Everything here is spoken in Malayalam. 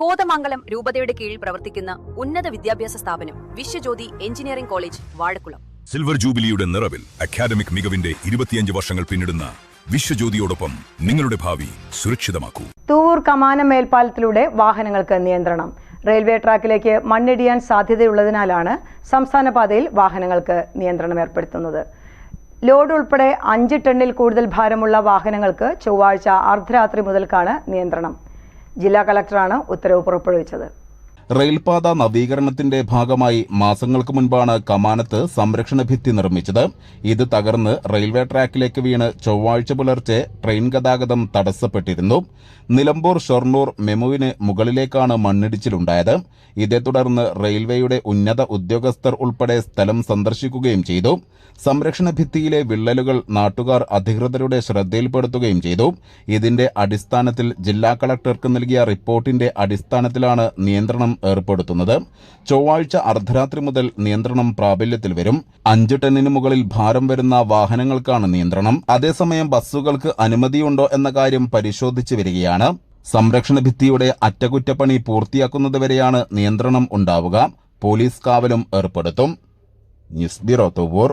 കോതമംഗലം രൂപതയുടെ കീഴിൽ പ്രവർത്തിക്കുന്ന ഉന്നത വിദ്യാഭ്യാസ സ്ഥാപനം Vishwajyothi engineering college Vazhakkulam. Silver ജൂബിലിയുടെ നിറവിൽ അക്കാദമിക് മികവിന്റെ 25 വർഷങ്ങൾ പിന്നിടുന്ന വിശ്വജ്യോതിയോടൊപ്പം നിങ്ങളുടെ ഭാവി സുരക്ഷിതമാക്കൂ. തൂവൂർ കമാനം മേൽപ്പാലത്തിലൂടെ വാഹനങ്ങൾക്ക് നിയന്ത്രണം. റെയിൽവേ ട്രാക്കിലേക്ക് മണ്ണിടിയാൻ സാധ്യതയുള്ളതിനാലാണ് സംസ്ഥാന പാതയിൽ വാഹനങ്ങൾക്ക് നിയന്ത്രണം ഏർപ്പെടുത്തുന്നത്. ലോഡ് ഉൾപ്പെടെ 5 ടണ്ണിൽ കൂടുതൽ ഭാരമുള്ള വാഹനങ്ങൾക്ക് ചൊവ്വാഴ്ച അർദ്ധരാത്രി മുതൽക്കാണ് നിയന്ത്രണം. ജില്ലാ കളക്ടറാണ് ഉത്തരവ് പുറപ്പെടുവിച്ചത്. റെയിൽപാത നവീകരണത്തിന്റെ ഭാഗമായി മാസങ്ങൾക്ക് മുൻപാണ് കമാനത്ത് സംരക്ഷണ ഭിത്തി നിർമ്മിച്ചത്. ഇത് തകർന്ന് റെയിൽവേ ട്രാക്കിലേക്ക് വീണ് ചൊവ്വാഴ്ച പുലർച്ചെ ട്രെയിൻ ഗതാഗതം തടസ്സപ്പെട്ടിരുന്നു. നിലമ്പൂർ ഷൊർണൂർ മെമുവിന് മുകളിലേക്കാണ് മണ്ണിടിച്ചിലുണ്ടായത്. ഇതേ തുടർന്ന് റെയിൽവേയുടെ ഉന്നത ഉദ്യോഗസ്ഥർ ഉൾപ്പെടെ സ്ഥലം സന്ദർശിക്കുകയും ചെയ്തു. സംരക്ഷണ ഭിത്തിയിലെ വിള്ളലുകൾ നാട്ടുകാർ അധികൃതരുടെ ശ്രദ്ധയിൽപ്പെടുത്തുകയും ചെയ്തു. ഇതിന്റെ അടിസ്ഥാനത്തിൽ ജില്ലാ കളക്ടർക്ക് നൽകിയ റിപ്പോർട്ടിന്റെ അടിസ്ഥാനത്തിലാണ് നിയന്ത്രണം ഏർപ്പെടുത്തുന്നത്. ചൊവ്വാഴ്ച അർദ്ധരാത്രി മുതൽ നിയന്ത്രണം പ്രാബല്യത്തിൽ വരും. 5 ടണ്ണിന് മുകളിൽ ഭാരം വരുന്ന വാഹനങ്ങൾക്കാണ് നിയന്ത്രണം. അതേസമയം ബസ്സുകൾക്ക് അനുമതിയുണ്ടോ എന്ന കാര്യം പരിശോധിച്ചു വരികയാണ്. സംരക്ഷണ ഭിത്തിയുടെ അറ്റകുറ്റപ്പണി പൂർത്തിയാക്കുന്നതുവരെയാണ് നിയന്ത്രണം ഉണ്ടാവുക. പോലീസ് കാവലും ഏർപ്പെടുത്തും. News bureau Thuvvur.